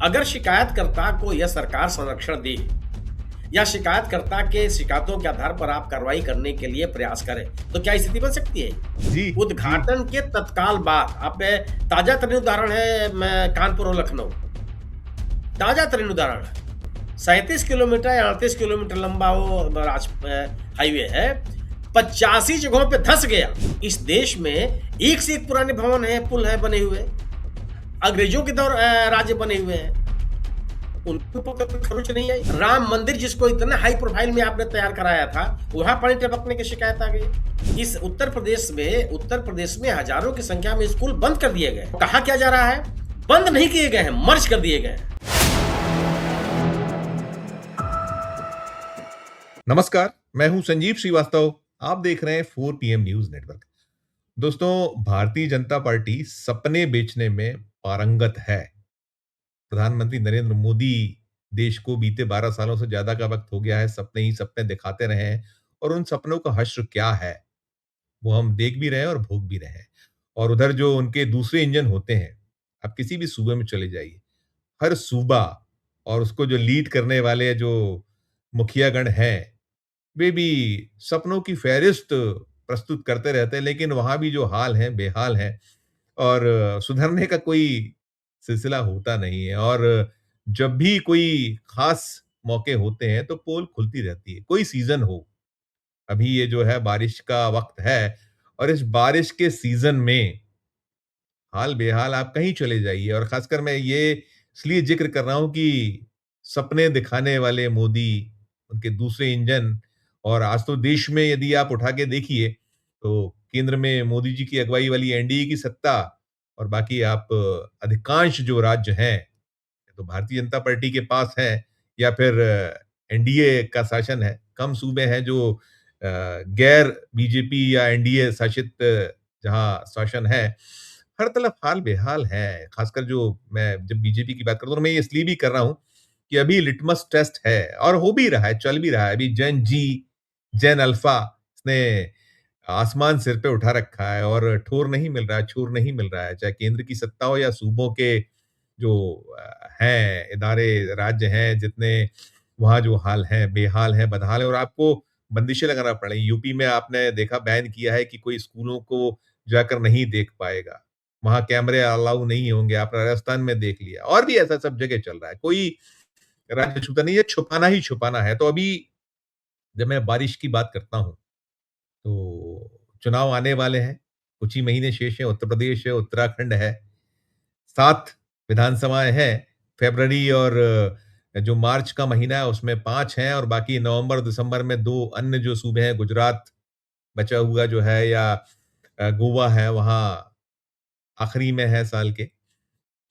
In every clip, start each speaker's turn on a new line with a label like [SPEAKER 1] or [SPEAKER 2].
[SPEAKER 1] अगर शिकायतकर्ता को यह सरकार संरक्षण दे या शिकायतकर्ता के शिकायतों के आधार पर आप कार्रवाई करने के लिए प्रयास करें, तो क्या स्थिति बन सकती है?
[SPEAKER 2] जी,
[SPEAKER 1] उद्घाटन के तत्काल बाद आप ताजा तरीन उदाहरण है कानपुर और लखनऊ। ताजा तरीन उदाहरण है। 37 किलोमीटर या 38 किलोमीटर लंबा वो हाईवे है, 85 जगहों पे धंस गया। इस देश में एक से एक पुराने भवन है, पुल है बने हुए, अंग्रेजों के दौर राज्य बने हुए हैं, उनके ऊपर कोई खरोच नहीं आई। राम मंदिर जिसको इतना हाई प्रोफाइल में आपने तैयार कराया था, वहां पानी टपकने की शिकायत आ गई। इस उत्तर प्रदेश में हजारों की संख्या में स्कूल बंद कर दिए गए। कहा क्या जा रहा है? बंद नहीं किए गए हैं, मर्ज कर दिए गए हैं।
[SPEAKER 2] नमस्कार, मैं हूं संजीव श्रीवास्तव। आप देख रहे हैं 4 PM न्यूज नेटवर्क। दोस्तों, भारतीय जनता पार्टी सपने बेचने में पारंगत है। प्रधानमंत्री नरेंद्र मोदी देश को बीते 12 सालों से ज्यादा का वक्त हो गया है सपने ही सपने दिखाते रहे हैं, और उन सपनों का हश्र क्या है वो हम देख भी रहे हैं और भोग भी रहे हैं। और उधर जो उनके दूसरे इंजन होते हैं, आप किसी भी सूबे में चले जाइए, हर सूबा और उसको जो लीड करने वाले जो मुखियागण हैं, वे भी सपनों की फ़हरिस्त प्रस्तुत करते रहते हैं, लेकिन वहाँ भी जो हाल है, बेहाल है, और सुधरने का कोई सिलसिला होता नहीं है। और जब भी कोई ख़ास मौके होते हैं, तो पोल खुलती रहती है, कोई सीज़न हो। अभी ये जो है बारिश का वक़्त है, और इस बारिश के सीज़न में हाल-बेहाल आप कहीं चले जाइए, और ख़ासकर मैं ये इसलिए ज़िक्र कर रहा हूँ कि सपने दिखाने वाले मोदी, उनके दूसरे इंजन, और आज तो देश में यदि आप उठा के देखिए, तो केंद्र में मोदी जी की अगुवाई वाली एनडीए की सत्ता, और बाकी आप अधिकांश जो राज्य हैं, तो भारतीय जनता पार्टी के पास हैं, या फिर एनडीए का शासन है। कम सूबे हैं जो गैर बीजेपी या एनडीए शासित जहाँ शासन है। हर तरफ हाल-बेहाल है। खासकर जो मैं जब बीजेपी की बात करता हूँ, तो मैं ये इसलिए भी कर रहा हूँ कि अभी लिटमस टेस्ट है, और हो भी रहा है, चल भी रहा है। अभी जेन जी, जेन अल्फा, इसने आसमान सिर पे उठा रखा है, और ठोर नहीं मिल रहा है, छोर नहीं मिल रहा है। चाहे केंद्र की सत्ता हो या सूबों के जो हैं इदारे, राज्य हैं, जितने वहाँ जो हाल हैं, बेहाल हैं, बदहाल हैं, और आपको बंदिशें लगाना पड़ेंगी। यूपी में आपने देखा, बैन किया है कि कोई स्कूलों को जाकर नहीं देख पाएगा। वहाँ कैमरे अलाउ नहीं होंगे। आपने राजस्थान में देख लिया, और भी ऐसा सब जगह चल रहा है। कोई राज्य छूटा नहीं है, छुपाना ही छुपाना है। तो अभी जब मैं बारिश की बात करता हूँ, तो चुनाव आने वाले हैं, कुछ ही महीने शेष हैं। उत्तर प्रदेश है, उत्तराखंड है, 7 विधानसभाएँ हैं। फ़रवरी और जो मार्च का महीना है उसमें 5 हैं, और बाकी नवंबर, दिसंबर में 2 अन्य जो सूबे हैं, गुजरात बचा हुआ जो है, या गोवा है, वहाँ आखिरी में है साल के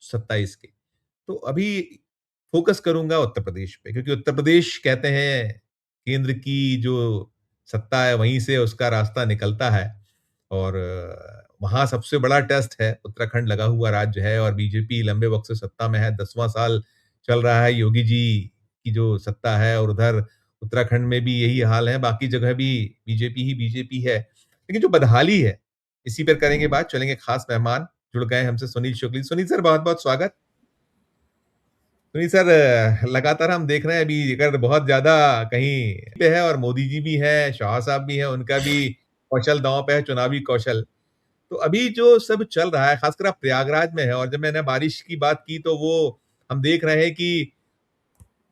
[SPEAKER 2] 27 के। तो अभी फ़ोकस करूँगा उत्तर प्रदेश पे, क्योंकि उत्तर प्रदेश कहते हैं केंद्र की जो सत्ता है वहीं से उसका रास्ता निकलता है, और वहाँ सबसे बड़ा टेस्ट है। उत्तराखंड लगा हुआ राज्य है, और बीजेपी लंबे वक़्त से सत्ता में है, 10वां साल चल रहा है योगी जी की जो सत्ता है, और उधर उत्तराखंड में भी यही हाल है, बाकी जगह भी बीजेपी ही बीजेपी है। लेकिन जो बदहाली है, इसी पर करेंगे बात। चलेंगे, खास मेहमान जुड़ गए हैं हमसे, सुनील शुक्ल। सुनील सर, बहुत-बहुत स्वागत। सुनील सर, लगातार हम देख रहे हैं अभी, अगर बहुत ज़्यादा कहीं पे है, और मोदी जी भी हैं, शाह साहब भी हैं, उनका भी कौशल दाँव पे है, चुनावी कौशल। तो अभी जो सब चल रहा है, खासकर आप प्रयागराज में हैं, और जब मैंने बारिश की बात की, तो वो हम देख रहे हैं कि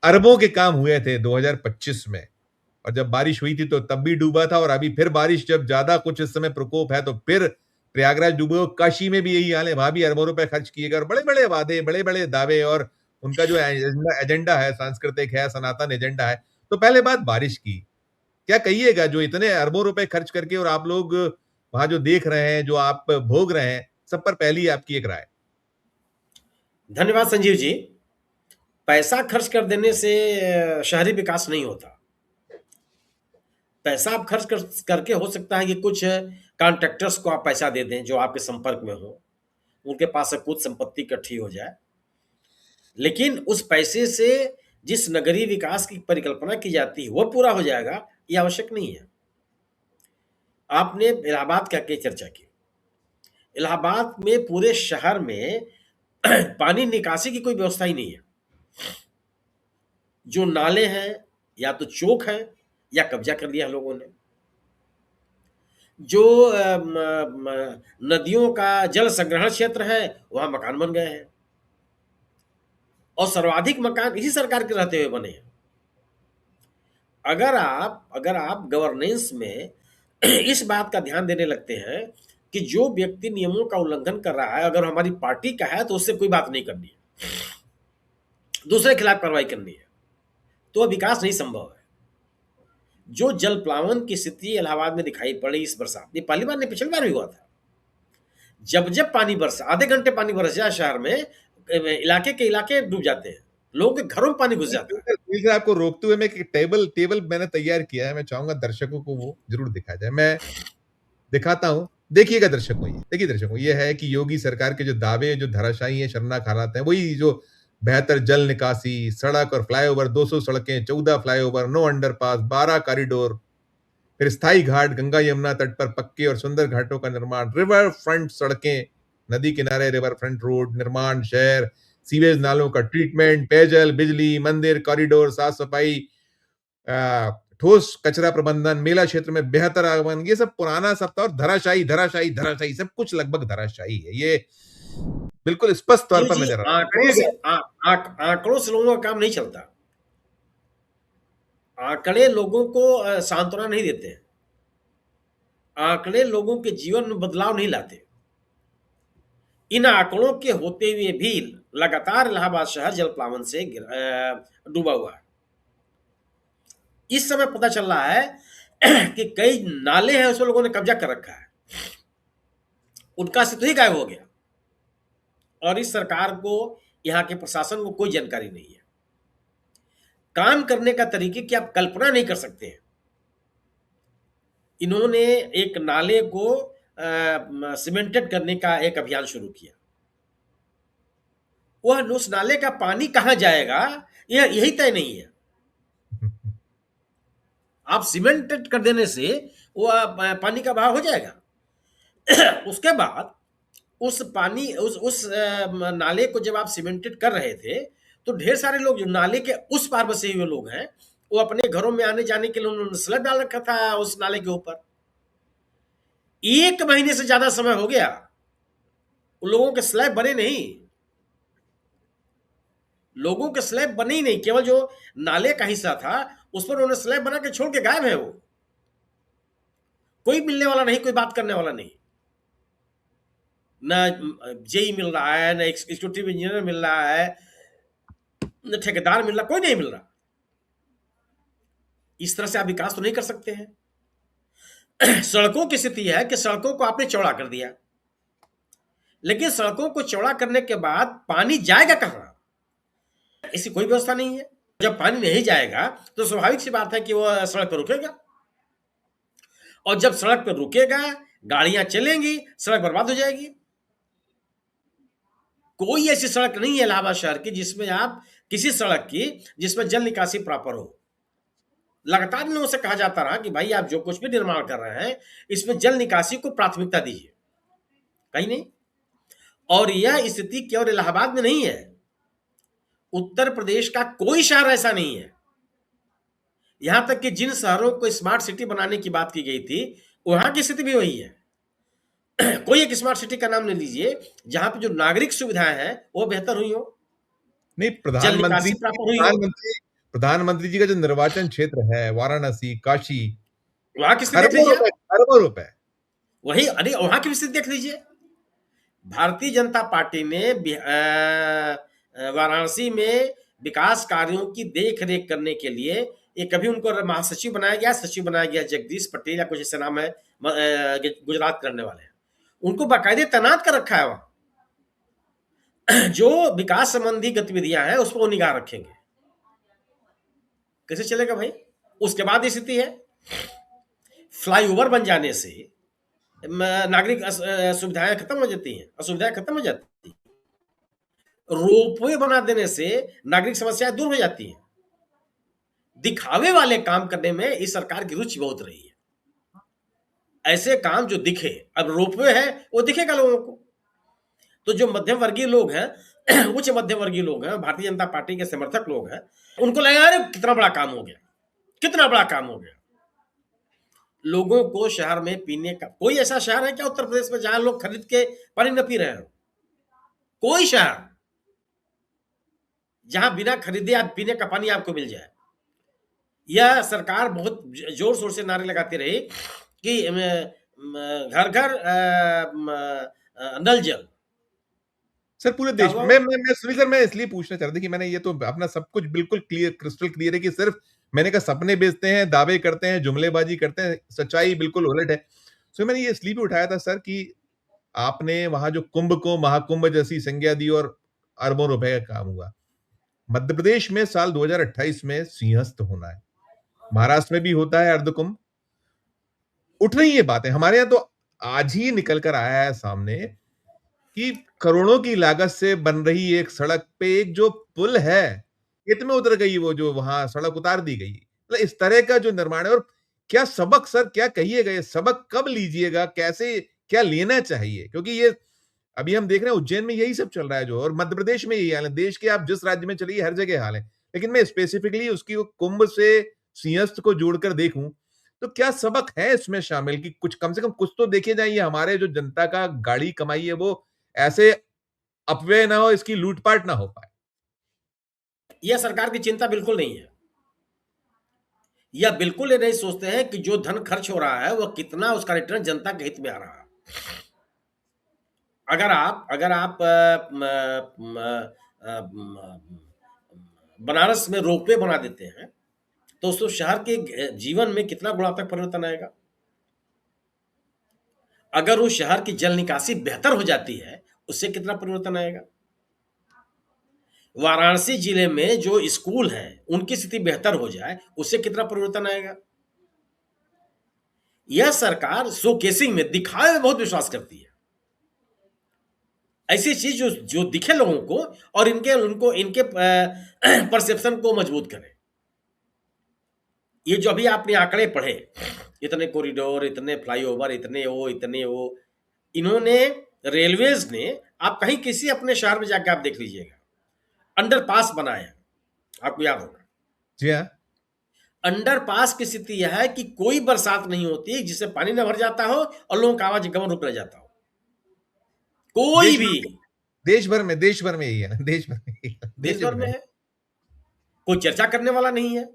[SPEAKER 2] अरबों के काम हुए थे 2025 में, और जब बारिश हुई थी तो तब भी डूबा था, और अभी फिर बारिश जब ज़्यादा कुछ इस समय प्रकोप है, तो फिर प्रयागराज डूबे। और काशी में भी यही हाल है, वहाँ भी अरबों रुपए खर्च किए गए, और बड़े-बड़े वादे, बड़े-बड़े दावे, और उनका जो एजेंडा है, सांस्कृतिक है, सनातन एजेंडा है। तो पहले बात बारिश की, क्या कहिएगा, जो इतने अरबों रुपए खर्च करके, और आप लोग वहाँ जो देख रहे हैं, जो आप भोग रहे हैं, सब पर पहली आपकी एक राय?
[SPEAKER 1] धन्यवाद संजीव जी। पैसा खर्च कर देने से शहरी विकास नहीं होता। पैसा आप खर्च करके हो सकता है कि कुछ कॉन्ट्रैक्टर्स को आप पैसा दे दें जो आपके संपर्क में हो, उनके पास से कुछ संपत्ति इकट्ठी हो जाए, लेकिन उस पैसे से जिस नगरीय विकास की परिकल्पना की जाती है वो पूरा हो जाएगा, ये आवश्यक नहीं है। आपने इलाहाबाद का के चर्चा की। इलाहाबाद में पूरे शहर में पानी निकासी की कोई व्यवस्था ही नहीं है। जो नाले हैं या तो चोक हैं या कब्जा कर लिया है लोगों ने। जो नदियों का जल संग्रहण क्षेत्र है वहां मकान बन गए हैं, और सर्वाधिक मकान इसी सरकार के रहते हुए बने हैं। अगर आप गवर्नेंस में इस बात का ध्यान देने लगते हैं कि जो व्यक्ति नियमों का उल्लंघन कर रहा है, अगर हमारी पार्टी का है तो उससे कोई बात नहीं करनी है, दूसरे के खिलाफ कार्रवाई करनी है, तो विकास नहीं संभव है। जो जल प्लावन की स्थिति इलाहाबाद में दिखाई पड़ी इस बरसात, ये पहली बार नहीं, पिछली बार भी हुआ था। जब जब पानी बरसा, आधे घंटे पानी बरस जाए शहर में, इलाके के इलाके डूब जाते हैं, लोगों के घरों में पानी घुस जाता है।
[SPEAKER 2] फिर आपको रोकते हुए मैं एक टेबल मैंने तैयार किया है, मैं चाहूंगा दर्शकों को वो जरूर दिखाया जाए। मैं दिखाता हूं, देखिएगा दर्शकों, ये देखिए दर्शकों, ये है कि योगी सरकार के जो दावे जो धराशायी है, शर्मनाक हालात हैं, वही जो बेहतर जल निकासी, सड़क और फ्लाईओवर, 200 सड़कें, 14 फ्लाईओवर, 9 अंडरपास, 12 कॉरिडोर, फिर स्थायी घाट, गंगा यमुना तट पर पक्के और सुंदर घाटों का निर्माण, रिवर फ्रंट सड़कें, नदी किनारे रिवर फ्रंट रोड निर्माण, शहर सीवेज नालों का ट्रीटमेंट, पेयजल, बिजली, मंदिर, कॉरिडोर, साफ सफाई, ठोस कचरा प्रबंधन, मेला क्षेत्र में बेहतर आगमन, ये सब पुराना सब था, और धराशायी धराशायी धराशायी सब कुछ लगभग धराशायी है। ये बिल्कुल स्पष्ट तौर
[SPEAKER 1] जी
[SPEAKER 2] पर
[SPEAKER 1] जी,
[SPEAKER 2] नजर आ
[SPEAKER 1] आंकड़ों
[SPEAKER 2] रहा
[SPEAKER 1] से
[SPEAKER 2] है।
[SPEAKER 1] आंकड़ों से लोगों का काम नहीं चलता। आंकड़े लोगों को सांत्वना नहीं देते हैं। आंकड़े लोगों के जीवन में बदलाव नहीं लाते। इन आंकड़ों के होते हुए भी लगातार इलाहाबाद शहर जल प्लावन से डूबा हुआ है। इस समय पता चल रहा है कि कई नाले हैं उसमें लोगों ने कब्जा कर रखा है, उनका अस्तित्व ही गायब हो गया, और इस सरकार को, यहाँ के प्रशासन को कोई जानकारी नहीं है। काम करने का तरीके की आप कल्पना नहीं कर सकते हैं। इन्होंने एक नाले को सीमेंटेड करने का एक अभियान शुरू किया। वह उस नाले का पानी कहां जाएगा यही तय नहीं है। आप सीमेंटेड कर देने से वो पानी का बहाव हो जाएगा। उसके बाद उस पानी उस नाले को जब आप सीमेंटेड कर रहे थे, तो ढेर सारे लोग जो नाले के उस पार बसे हुए लोग हैं, वो अपने घरों में आने जाने के लिए उन्होंने स्लैब डाल रखा था उस नाले के ऊपर। 1 महीने से ज्यादा समय हो गया, उन लोगों के स्लैब बने नहीं। लोगों के स्लैब बने ही नहीं, केवल जो नाले का हिस्सा था उस पर उन्होंने स्लैब बना के छोड़ के गायब है। वो कोई मिलने वाला नहीं, कोई बात करने वाला नहीं। न जेई मिल रहा है, न एग्जीक्यूटिव इंजीनियर मिल रहा है, न ठेकेदार मिल रहा, कोई नहीं मिल रहा। इस तरह से आप विकास तो नहीं कर सकते हैं। सड़कों की स्थिति है कि सड़कों को आपने चौड़ा कर दिया, लेकिन सड़कों को चौड़ा करने के बाद पानी जाएगा कहां? इसकी कोई व्यवस्था नहीं है। जब पानी नहीं जाएगा तो स्वाभाविक सी बात है कि वो सड़क पर रुकेगा, और जब सड़क पर रुकेगा, गाड़ियां चलेंगी, सड़क बर्बाद हो जाएगी। कोई ऐसी सड़क नहीं है इलाहाबाद शहर की जिसमें आप किसी सड़क की जिसमें जल निकासी प्रॉपर हो। लगातार लोगों से कहा जाता रहा कि भाई आप जो कुछ भी निर्माण कर रहे हैं इसमें जल निकासी को प्राथमिकता दीजिए, कहीं नहीं। और यह स्थिति केवल इलाहाबाद में नहीं है, उत्तर प्रदेश का कोई शहर ऐसा नहीं है। यहां तक कि जिन शहरों को स्मार्ट सिटी बनाने की बात की गई थी, वहां की स्थिति भी वही है। कोई एक स्मार्ट सिटी का नाम ले लीजिए जहां पे जो नागरिक सुविधाएं हैं वो बेहतर हुई हो,
[SPEAKER 2] नहीं,
[SPEAKER 1] जल निकासी प्रॉपर हुई हो।
[SPEAKER 2] प्रधानमंत्री जी का जो निर्वाचन क्षेत्र है, वाराणसी, काशी,
[SPEAKER 1] वहां की स्थिति देख लीजिए,
[SPEAKER 2] खरबों रुपए।
[SPEAKER 1] वही, अरे वहां की स्थिति देख लीजिए। भारतीय जनता पार्टी ने वाराणसी में विकास कार्यों की देख रेख करने के लिए एक कभी उनको महासचिव बनाया गया, सचिव बनाया गया, जगदीश पटेल या कुछ ऐसा नाम है, गुजरात करने वाले हैं, उनको बाकायदे तैनात कर रखा है वहां। जो विकास संबंधी गतिविधियां हैं उस पर वो निगाह रखेंगे। कैसे चलेगा भाई? उसके बाद स्थिति है, फ्लाईओवर बन जाने से नागरिक सुविधाएं खत्म हो जाती हैं, असुविधाएं खत्म हो जाती हैं। रोपवे बना देने से नागरिक समस्याएं दूर हो जाती हैं। दिखावे वाले काम करने में इस सरकार की रुचि बहुत रही है। ऐसे काम जो दिखे, अब रोपवे है वो दिखेगा लोगों को, तो जो मध्यम वर्गीय लोग हैं उच्च मध्यम वर्गीय लोग हैं, भारतीय जनता पार्टी के समर्थक लोग हैं, उनको लगा अरे कितना बड़ा काम हो गया, कितना बड़ा काम हो गया। लोगों को शहर में पीने का, कोई ऐसा शहर है क्या उत्तर प्रदेश में जहां लोग खरीद के पानी न पी रहे हो? कोई शहर जहां बिना खरीदे आप पीने का पानी आपको मिल जाए? यह सरकार बहुत जोर शोर से नारे लगाती रही कि घर घर नल जल।
[SPEAKER 2] सर पूरे
[SPEAKER 1] क्या
[SPEAKER 2] देश
[SPEAKER 1] हुआ
[SPEAKER 2] में
[SPEAKER 1] वो?
[SPEAKER 2] मैं सुनील सर, मैं इसलिए पूछना चाह रहा था कि मैंने ये तो अपना सब कुछ बिल्कुल क्लियर, क्रिस्टल क्लियर है कि सिर्फ मैंने कहा सपने बेचते हैं, दावे करते हैं, जुमलेबाजी करते हैं, सच्चाई बिल्कुल उलट है। सो मैंने ये इसलिए भी उठाया था सर कि आपने वहां जो कुंभ को महाकुंभ जैसी संज्ञा दी और अरबों रुपए का काम हुआ। मध्य प्रदेश में साल 2028 में सिंहस्थ होना है, महाराष्ट्र में भी होता है अर्धकुंभ। उठ रही ये बातें हमारे यहाँ, तो आज ही निकल कर आया है सामने कि करोड़ों की लागत से बन रही एक सड़क पे एक जो पुल है, खेत में उतर गई, वो जो वहां सड़क उतार दी गई। मतलब इस तरह का जो निर्माण है, और क्या सबक सर, क्या कहिएगा, ये सबक कब लीजिएगा, कैसे, क्या लेना चाहिए? क्योंकि ये अभी हम देख रहे हैं उज्जैन में यही सब चल रहा है जो, और मध्य प्रदेश में यही हाल है। देश के आप जिस राज्य में चलिए हर जगह हाल है। लेकिन मैं स्पेसिफिकली उसकी वो कुंभ से सिंहस्थ को जोड़कर देखूं, तो क्या सबक है इसमें शामिल कि कुछ कम से कम कुछ तो देखे जाए, ये हमारे जो जनता का गाड़ी कमाई है वो ऐसे अपव्यय ना हो, इसकी लूटपाट ना हो पाए।
[SPEAKER 1] यह सरकार की चिंता बिल्कुल नहीं है। यह बिल्कुल ये नहीं सोचते हैं कि जो धन खर्च हो रहा है वह कितना उसका रिटर्न जनता के हित में आ रहा है। अगर आप बनारस में रोपवे बना देते हैं तो उसको शहर के जीवन में कितना गुणात्मक परिवर्तन आएगा। अगर उस शहर की जल निकासी बेहतर हो जाती है उससे कितना परिवर्तन आएगा। वाराणसी जिले में जो स्कूल हैं उनकी स्थिति बेहतर हो जाए उससे कितना परिवर्तन आएगा। यह सरकार शोकेसिंग में, दिखावे में बहुत विश्वास करती है। ऐसी चीज जो जो दिखे लोगों को और इनके परसेप्शन को मजबूत करे। ये जो अभी आपने आंकड़े पढ़े, इतने कॉरिडोर, इतने फ्लाईओवर, इतने वो, इन्होंने, रेलवेज ने, आप कहीं किसी अपने शहर में जाकर आप देख लीजिएगा, अंडरपास बनाए हैं, आपको याद होगा।
[SPEAKER 2] जी हाँ।
[SPEAKER 1] अंडरपास की स्थिति यह है कि कोई बरसात नहीं होती जिससे पानी न भर जाता हो और लोगों का आवागमन रुक न जाता हो, कोई
[SPEAKER 2] देश
[SPEAKER 1] भी।
[SPEAKER 2] भर देश भर में यही है ना, देश भर में यही है,
[SPEAKER 1] देश
[SPEAKER 2] देश
[SPEAKER 1] भर
[SPEAKER 2] भर
[SPEAKER 1] में
[SPEAKER 2] में।
[SPEAKER 1] है, कोई चर्चा करने वाला नहीं है,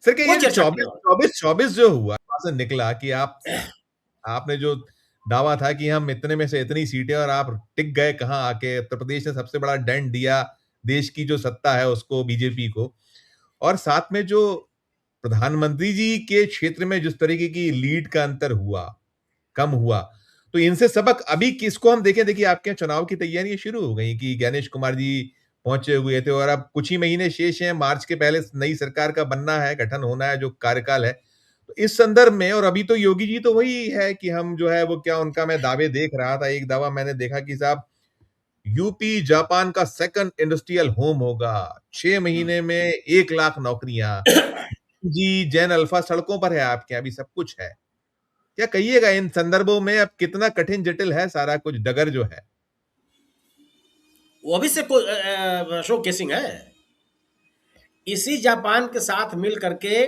[SPEAKER 2] सर क्या
[SPEAKER 1] कोई
[SPEAKER 2] ये जो
[SPEAKER 1] चर्चा करने
[SPEAKER 2] चौबीस
[SPEAKER 1] वाला।
[SPEAKER 2] चौबीस चौबीस जो हुआ, वहां से निकला कि आपने जो दावा था कि हम इतने में से इतनी सीटें, और आप टिक गए कहाँ आके, उत्तर प्रदेश ने सबसे बड़ा दंड दिया देश की जो सत्ता है उसको, बीजेपी को। और साथ में जो प्रधानमंत्री जी के क्षेत्र में जिस तरीके की लीड का अंतर हुआ, कम हुआ, तो इनसे सबक अभी किसको हम देखें? देखिए आपके यहाँ चुनाव की तैयारियां शुरू हो गई कि गणेश कुमार जी पहुंचे हुए थे, और अब कुछ ही महीने शेष हैं, मार्च के पहले नई सरकार का बनना है, गठन होना है, जो कार्यकाल है। तो इस संदर्भ में, और अभी तो योगी जी तो वही है कि हम जो है वो, क्या उनका मैं दावे देख रहा था, एक दावा मैंने देखा कि साहब यूपी जापान का सेकंड इंडस्ट्रियल होम होगा, 6 महीने में 1 लाख नौकरियां। जी जैन अल्फा सड़कों पर है आपके यहाँ, अभी सब कुछ है। क्या कहिएगा इन संदर्भों में, अब कितना कठिन जटिल है सारा कुछ डगर जो है?
[SPEAKER 1] वो अभी से शो केसिंग है। इसी जापान के साथ मिल करके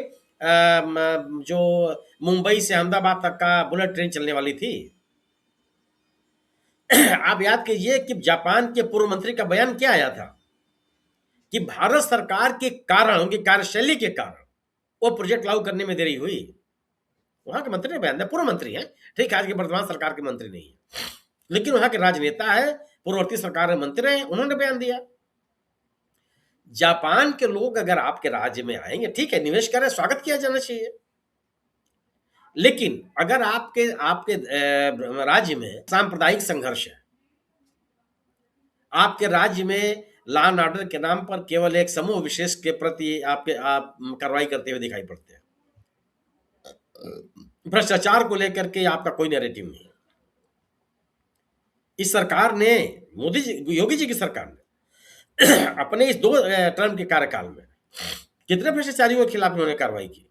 [SPEAKER 1] जो मुंबई से अहमदाबाद तक का बुलेट ट्रेन चलने वाली थी। आप याद कीजिए कि जापान के पूर्व मंत्री का बयान क्या आया था कि भारत सरकार के कारण, उनकी कार्यशैली के कारण वो प्रोजेक्ट लागू करने में देरी हुई। वहां के मंत्री ने बयान दिया, पूर्व मंत्री है, ठीक है, आज के वर्तमान सरकार के मंत्री नहीं है, लेकिन वहां के राजनेता है, पूर्ववर्ती सरकार में मंत्री रहे, उन्होंने बयान दिया। जापान के लोग अगर आपके राज्य में आएंगे, ठीक है, निवेश करें, स्वागत किया जाना चाहिए। लेकिन अगर आपके आपके राज्य में सांप्रदायिक संघर्ष है, आपके राज्य में लॉ एंड ऑर्डर के नाम पर केवल एक समूह विशेष के प्रति आप कार्रवाई करते हुए दिखाई पड़ते हैं, भ्रष्टाचार को लेकर के आपका कोई नैरेटिव नहीं है। इस सरकार ने, मोदी जी, योगी जी की सरकार ने अपने इस 2 टर्म के कार्यकाल में कितने भ्रष्टाचारियों के खिलाफ उन्होंने कार्रवाई की।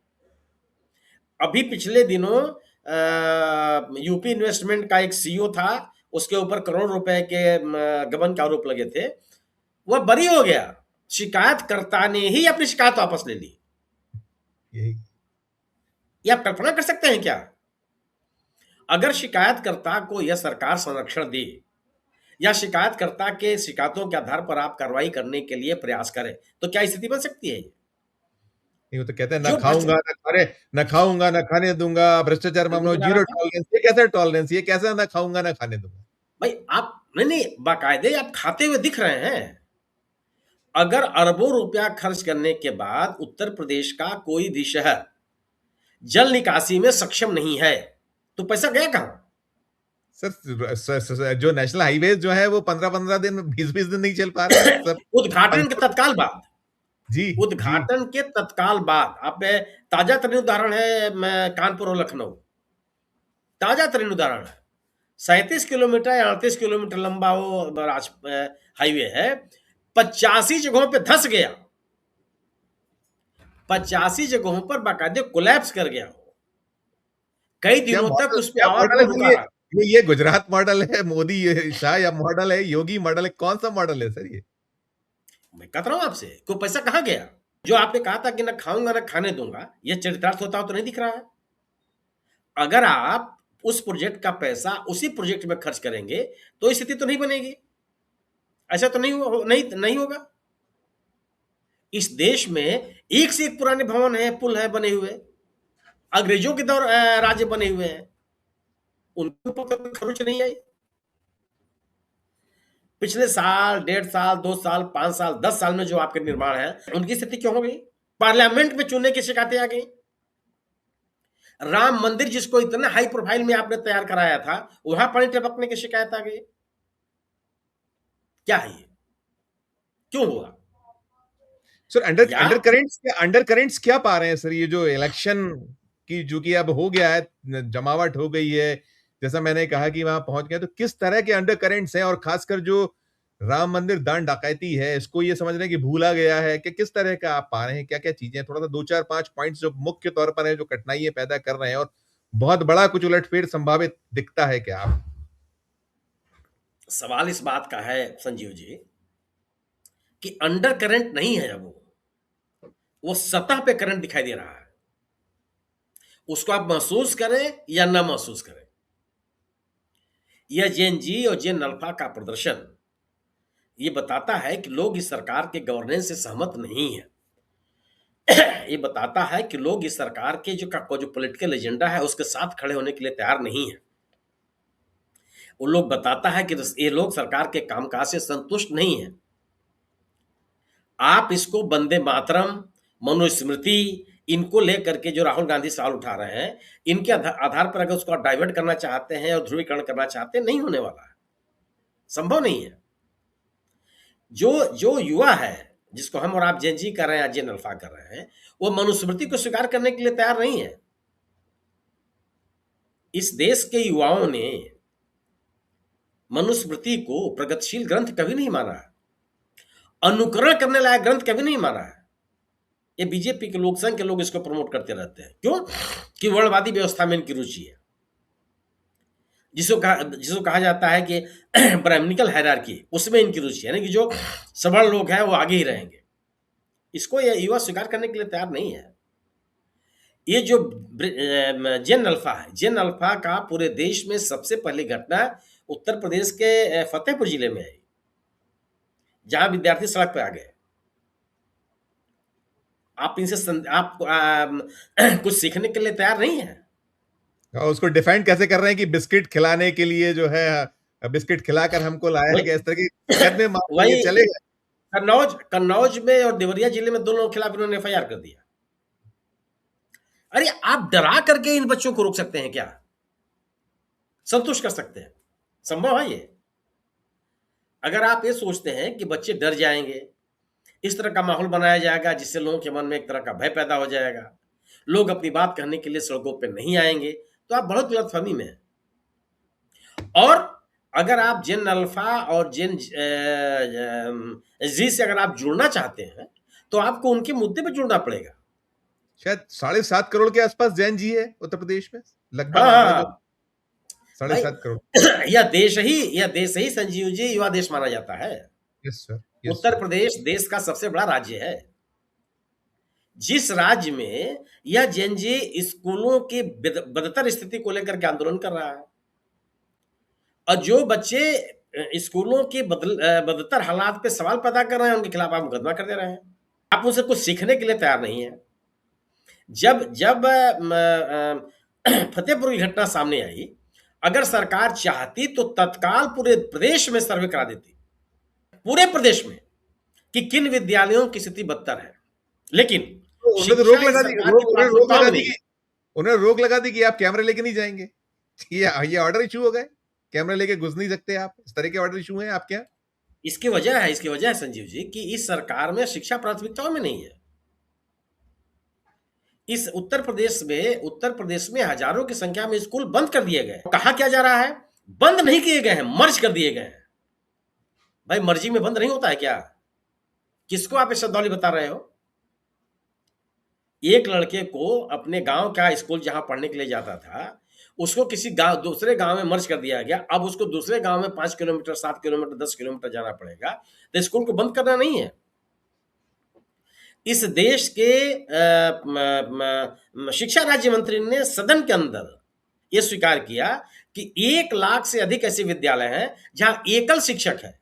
[SPEAKER 1] अभी पिछले दिनों यूपी इन्वेस्टमेंट का एक सीईओ था, उसके ऊपर करोड़ रुपए के गबन के आरोप लगे थे, वह बरी हो गया। शिकायतकर्ता ने ही अपनी शिकायत वापस ले ली।
[SPEAKER 2] यही
[SPEAKER 1] ये आप कल्पना कर सकते हैं क्या? अगर शिकायतकर्ता को यह सरकार संरक्षण दे या शिकायतकर्ता के शिकायतों के आधार पर आप कार्रवाई करने के लिए प्रयास करें, तो क्या स्थिति बन सकती है?
[SPEAKER 2] नहीं, वो तो कहते हैं ना
[SPEAKER 1] जो
[SPEAKER 2] खाऊंगा ना खाने, ना खाऊंगा ना खाने दूंगा, भ्रष्टाचार मामलों में जीरो टॉलरेंस। ये कैसा टॉलरेंस? ये कैसा ना खाऊंगा ना खाने दूंगा?
[SPEAKER 1] भाई आप नहीं, बाकायदे आप खाते हुए दिख रहे हैं। अगर अरबों रुपया खर्च करने के बाद उत्तर प्रदेश का कोई भी शहर जल निकासी में सक्षम नहीं है, तो पैसा गया कहां?
[SPEAKER 2] सर, जो नेशनल हाईवे जो है वो 15-15 दिन, 20-20 दिन नहीं चल पा रहे हैं सर।
[SPEAKER 1] उद्घाटन के तत्काल बाद,
[SPEAKER 2] जी जी।
[SPEAKER 1] उद्घाटन के तत्काल बाद आप ताजा तरीन उदाहरण है कानपुर और लखनऊ, ताजा तरीन उदाहरण है। 37 किलोमीटर या 38 किलोमीटर लंबा वो हाईवे है, 85 जगहों पे धंस गया, 85 जगहों पर बाकायदे कोलैप्स कर गया। कई
[SPEAKER 2] क्या
[SPEAKER 1] दिनों तक
[SPEAKER 2] मॉडल,
[SPEAKER 1] उस पे
[SPEAKER 2] क्या मॉडल है
[SPEAKER 1] आवागमन
[SPEAKER 2] सर
[SPEAKER 1] रुका
[SPEAKER 2] ये?
[SPEAKER 1] रहा।
[SPEAKER 2] ये गुजरात मॉडल है मोदी शाह, या मॉडल है योगी मॉडल है? कौन सा मॉडल है सर ये?
[SPEAKER 1] मैं कहता रहा हूं आपसे, कोई पैसा कहां गया? जो आपने कहा था कि ना खाऊंगा ना खाने दूंगा, यह चरितार्थ होता हो तो नहीं दिख रहा है। अगर आप उस प्रोजेक्ट का पैसा उसी प्रोजेक्ट में खर्च करेंगे तो स्थिति तो नहीं बनेगी। ऐसा तो नहीं होगा। इस देश में एक से एक पुराने भवन है, पुल है बने हुए, अंग्रेजों के दौर राज्य बने हुए हैं, उनके ऊपर तो खर्च नहीं आई। पिछले साल, 1.5 साल, 2 साल, 5 साल, 10 साल में जो आपके निर्माण है, उनकी स्थिति क्यों हो गई? पार्लियामेंट में चुनने की शिकायतें आ गई। राम मंदिर जिसको इतना हाई प्रोफाइल में आपने तैयार कराया था, वहां पानी टपकने की शिकायत आ गई। क्या है ये? क्यों हुआ?
[SPEAKER 2] सर अंडर
[SPEAKER 1] या
[SPEAKER 2] अंडर करेंट्स क्या पा रहे हैं सर? ये जो इलेक्शन की जो कि अब हो गया है, जमावट हो गई है, जैसा मैंने कहा कि वहां पहुंच गए, तो किस तरह के अंडर करेंट्स हैं? और खासकर जो राम मंदिर दान डकैती है, इसको ये समझ रहे हैं कि भूला गया है कि किस तरह का आप पा रहे हैं? क्या क्या चीजें? थोड़ा सा 2-4-5 पॉइंट्स जो मुख्य तौर पर है, जो कठिनाइयां पैदा कर रहे हैं और बहुत बड़ा कुछ उलटफेर संभावित दिखता है क्या आप?
[SPEAKER 1] सवाल इस बात का है संजीव जी कि अंडर करंट नहीं है, वो सतह पे करंट दिखाई दे रहा है। उसको आप महसूस करें या ना महसूस करें, यह जेन जी और जेन अल्फा का प्रदर्शन ये बताता है कि लोग इस सरकार के गवर्नेंस से सहमत नहीं है। ये बताता है कि लोग इस सरकार के जो पॉलिटिकल एजेंडा है उसके साथ खड़े होने के लिए तैयार नहीं है। वो लोग बताता है कि ये लोग सरकार के कामकाज से संतुष्ट नहीं है। आप इसको वंदे मातरम, मनुस्मृति, इनको लेकर के जो राहुल गांधी सवाल उठा रहे हैं, इनके आधार पर अगर उसको डाइवर्ट करना चाहते हैं और ध्रुवीकरण करना चाहते हैं, नहीं होने वाला है, संभव नहीं है। जो जो युवा है, जिसको हम और आप जेन जी कर रहे हैं, जेन अल्फा कर रहे हैं, वो मनुस्मृति को स्वीकार करने के लिए तैयार नहीं है। इस देश के युवाओं ने मनुस्मृति को प्रगतिशील ग्रंथ कभी नहीं माना है, अनुकरण करने लायक ग्रंथ कभी नहीं माना है। ये बीजेपी के लोग, संघ के लोग इसको प्रमोट करते रहते हैं। क्यों? कि वर्णवादी व्यवस्था में इनकी रुचि है, जिसको कहा जाता है कि ब्राह्मणिकल हायरार्की, उसमें इनकी रुचि है, यानी कि जो सवर्ण लोग हैं वो आगे ही रहेंगे। इसको ये युवा स्वीकार करने के लिए तैयार नहीं है। ये जो जेन अल्फा है, जेन अल्फा का पूरे देश में सबसे पहली घटना उत्तर प्रदेश के फतेहपुर जिले में आई, जहां विद्यार्थी सड़क पर आ गए। आप कुछ सीखने के लिए तैयार नहीं है।
[SPEAKER 2] और उसको डिफाइन कैसे कर रहे हैं कि बिस्किट खिलाने के लिए जो है, बिस्किट खिलाकर हमको लाया गया, इस तरह की कदमें मार के
[SPEAKER 1] वही
[SPEAKER 2] चलेगा।
[SPEAKER 1] कन्नौज में और देवरिया जिले में दोनों के खिलाफ इन्होंने एफआईआर कर दिया। अरे आप डरा करके इन बच्चों को रोक सकते हैं क्या? संतुष्ट कर सकते हैं? संभव है ये? अगर आप ये सोचते हैं कि बच्चे डर जाएंगे, इस तरह का माहौल बनाया जाएगा जिससे लोगों के मन में एक तरह का भय पैदा हो जाएगा, लोग अपनी बात कहने के लिए सड़कों पर नहीं आएंगे, तो आप बहुत गलतफहमी में हैं। और अगर आप जेन अल्फा और जेन जी से अगर आप जुड़ना चाहते हैं, तो आपको उनके मुद्दे पर जुड़ना पड़ेगा।
[SPEAKER 2] शायद 7.5 करोड़ के आसपास जैन जी है उत्तर प्रदेश में, लगभग
[SPEAKER 1] हाँ
[SPEAKER 2] आंकड़ा जो।
[SPEAKER 1] हाँ,
[SPEAKER 2] साढ़े
[SPEAKER 1] भाई
[SPEAKER 2] 7 करोड़।
[SPEAKER 1] यह देश ही संजीव जी युवा देश माना जाता है।
[SPEAKER 2] यस सर, यस
[SPEAKER 1] उत्तर
[SPEAKER 2] सर।
[SPEAKER 1] प्रदेश देश का सबसे बड़ा राज्य है। जिस राज्य में यह जेनजी स्कूलों की बदतर स्थिति को लेकर के आंदोलन कर रहा है, और जो बच्चे स्कूलों की बदतर हालात पे सवाल पैदा कर रहे हैं, उनके खिलाफ आप मुकदमा कर दे रहे हैं। आप उनसे कुछ सीखने के लिए तैयार नहीं है। जब जब फतेहपुर की घटना सामने आई, अगर सरकार चाहती तो तत्काल पूरे प्रदेश में सर्वे करा देती, पूरे प्रदेश में, कि किन विद्यालयों की स्थिति बदतर है। लेकिन
[SPEAKER 2] तो उन्होंने तो
[SPEAKER 1] शिक्षा
[SPEAKER 2] रोक
[SPEAKER 1] इस
[SPEAKER 2] लगा दी,
[SPEAKER 1] सरकार की प्राथमिकताओं में नहीं है।
[SPEAKER 2] उन्होंने रोक लगा दी कि आप कैमरे लेके नहीं जाएंगे। ये ऑर्डर इशू हो गए, कैमरे लेके घुस नहीं सकते आप। इस तरह के ऑर्डर इशू हैं आपके यहाँ?
[SPEAKER 1] इसकी वजह है संजीव जी कि इस सरकार में शिक्षा प्राथमिकताओं में नहीं है। इस उत्तर प्रदेश में हजारों की संख्या में स्कूल बंद कर दिए गए। कहा क्या जा रहा है? बंद नहीं किए गए हैं, मर्ज कर दिए गए हैं। भाई मर्जी में बंद नहीं होता है क्या? किसको आप शब्दावली बता रहे हो? एक लड़के को अपने गांव का स्कूल जहां पढ़ने के लिए जाता था, उसको किसी गांव दूसरे गांव में मर्ज कर दिया गया। अब उसको दूसरे गांव में 5 किलोमीटर, 7 किलोमीटर, 10 किलोमीटर जाना पड़ेगा। तो स्कूल को बंद करना नहीं है। इस देश के शिक्षा राज्य मंत्री ने सदन के अंदर यह स्वीकार किया कि 1 लाख से अधिक ऐसे विद्यालय हैं जहां एकल शिक्षक है,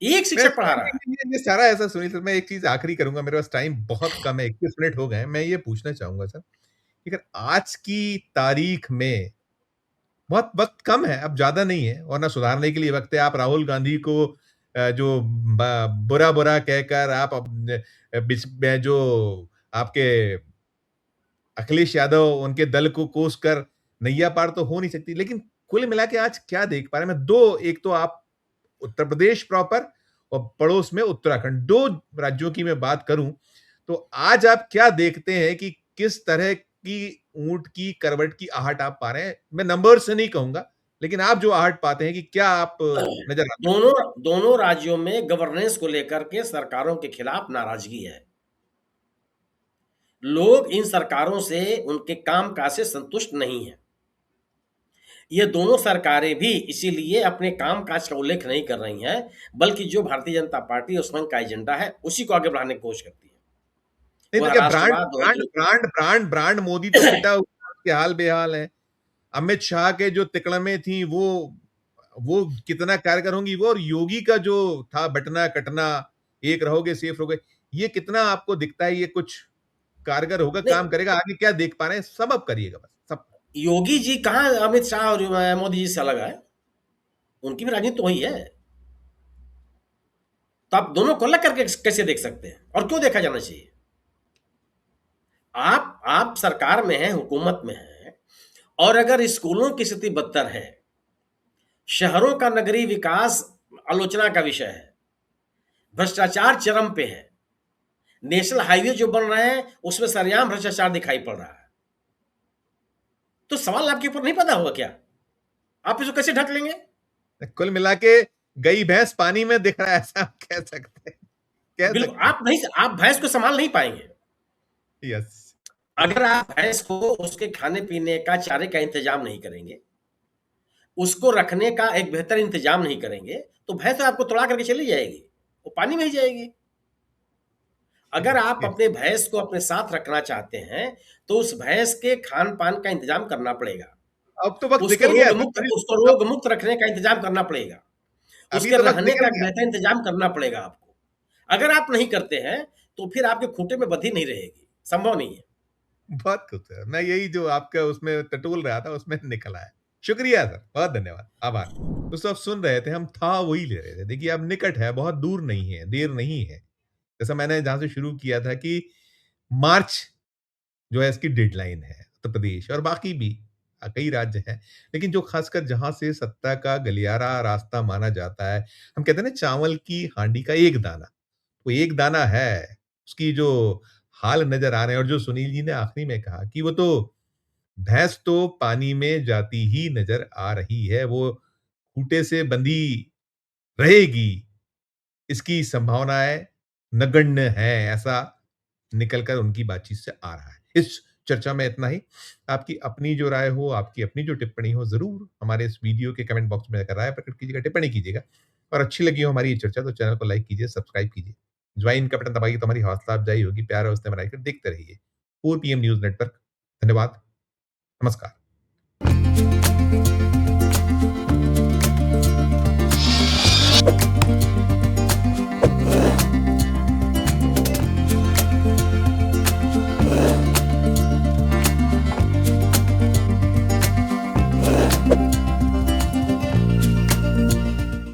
[SPEAKER 1] एक शिक्षक पढ़ा रहा है।
[SPEAKER 2] ये सारा ऐसा सुनील सर, मैं एक चीज आखिरी करूंगा, मेरे पास टाइम बहुत कम है, 21 मिनट हो गए हैं। मैं ये पूछना चाहूंगा सर, अगर आज की तारीख में बहुत वक्त कम है, अब ज्यादा नहीं है और ना सुधारने के लिए वक्त है, आप राहुल गांधी को जो बुरा बुरा कहकर आप बीच में जो आपके अखिलेश यादव उनके दल को कोस कर नैया पार तो हो नहीं सकती, लेकिन कुल मिला के आज क्या देख पा रहे हैं? मैं दो, एक तो आप उत्तर प्रदेश प्रॉपर और पड़ोस में उत्तराखंड, दो राज्यों की मैं बात करूं तो आज आप क्या देखते हैं कि किस तरह की ऊंट की करवट की आहट आप पा रहे हैं? मैं नंबर से नहीं कहूंगा, लेकिन आप जो आहट पाते हैं कि क्या आप नजर आता है?
[SPEAKER 1] दोनों राज्यों में गवर्नेंस को लेकर के सरकारों के खिलाफ नाराजगी है। लोग इन सरकारों से, उनके कामकाज से संतुष्ट नहीं है। ये दोनों सरकारें भी इसीलिए अपने कामकाज का उल्लेख नहीं कर रही हैं, बल्कि जो भारतीय जनता पार्टी और संघ का एजेंडा है उसी को आगे बढ़ाने की कोशिश करती है।
[SPEAKER 2] नहीं तो
[SPEAKER 1] वह
[SPEAKER 2] क्या ब्रांड
[SPEAKER 1] राष्ट्रवाद हो,
[SPEAKER 2] brand brand brand brand Modi तो पिटा हुआ, उसके हाल बेहाल है। अमित शाह के जो तिकड़मे थी वो कितना कारगर होंगी, वो और योगी का जो था बटना कटना, एक रहोगे सेफ रहोगे, ये कितना आपको दिखता है ये कुछ कारगर होगा,
[SPEAKER 1] नहीं,
[SPEAKER 2] काम करेगा? आगे क्या देख पा रहे हैं, सब अब करिएगा बस सब।
[SPEAKER 1] योगी जी कहाँ अमित शाह और मोदी जी से अलग है? उनकी भी राजनीति तो वही है। तो आप दोनों को अलग करके कैसे देख सकते हैं, और क्यों देखा जाना चाहिए? आप सरकार में हैं, हुकूमत में हैं, और अगर स्कूलों की स्थिति बदतर है, शहरों का नगरीय विकास आलोचना का विषय है, भ्रष्टाचार चरम पे है, नेशनल हाईवे जो बन रहे हैं उसमें सरेआम भ्रष्टाचार दिखाई पड़ रहा है, तो सवाल आपके ऊपर नहीं पैदा हुआ क्या? आप इसको कैसे ढक लेंगे?
[SPEAKER 2] कुल मिला के गई भैंस पानी में दिख रहा है, ऐसा आप कह सकते हैं, कह
[SPEAKER 1] बिल्कुल,
[SPEAKER 2] सकते
[SPEAKER 1] आप भैंस को संभाल नहीं पाएंगे।
[SPEAKER 2] हैं। यस।
[SPEAKER 1] अगर आप भैंस को उसके खाने पीने का, चारे का इंतजाम नहीं करेंगे, उसको रखने का एक बेहतर इंतजाम नहीं करेंगे, तो भैंस आपको तोड़ा करके चली जाएगी, वो पानी में ही जाएगी। अगर आप अपने भैंस को अपने साथ रखना चाहते हैं, तो उस भैंस के खान पान का इंतजाम करना पड़ेगा,
[SPEAKER 2] अब तो वक्त निकल गया
[SPEAKER 1] उसको रोग मुक्त रखने का इंतजाम करना पड़ेगा,
[SPEAKER 2] अभी
[SPEAKER 1] उसके
[SPEAKER 2] तो वक्त
[SPEAKER 1] रहने
[SPEAKER 2] निकल
[SPEAKER 1] का
[SPEAKER 2] गया।
[SPEAKER 1] बेहतर इंतजाम करना पड़ेगा आपको। अगर आप नहीं करते हैं तो फिर आपके खूंटे में बधी नहीं रहेगी, संभव नहीं है।
[SPEAKER 2] बहुत कुछ है, मैं यही जो आपका उसमें टटोल रहा था उसमें निकल आया। शुक्रिया सर, बहुत धन्यवाद, आभार। दोस्तों आप सुन रहे थे, हम था वही ले रहे थे। देखिए अब निकट है, बहुत दूर नहीं है, देर नहीं है। जैसा मैंने जहां से शुरू किया था कि मार्च जो है इसकी डेडलाइन है, उत्तर प्रदेश और बाकी भी कई राज्य हैं, लेकिन जो खासकर जहां से सत्ता का गलियारा रास्ता माना जाता है, हम कहते हैं ना चावल की हांडी का एक दाना, वो एक दाना है, उसकी जो हाल नजर आ रहे हैं, और जो सुनील जी ने आखिरी में कहा कि वो तो भैंस तो पानी में जाती ही नजर आ रही है, वो खूंटे से बंधी रहेगी, इसकी संभावनाएं नगण्य हैं, ऐसा निकलकर उनकी बातचीत से आ रहा है। इस चर्चा में इतना ही। आपकी अपनी जो राय हो, आपकी अपनी जो टिप्पणी हो, ज़रूर हमारे इस वीडियो के कमेंट बॉक्स में जाकर राय प्रकट कीजिएगा, टिप्पणी कीजिएगा। और अच्छी लगी हो हमारी ये चर्चा तो चैनल को लाइक कीजिए, सब्सक्राइब कीजिए। ज्वाइन का बटन दबाइए तो हमारी हौसला अफ़ज़ाई होगी। प्यार और उससे बनाकर देखते रहिए 4 पीएम न्यूज़ नेटवर्क। धन्यवाद। नमस्कार।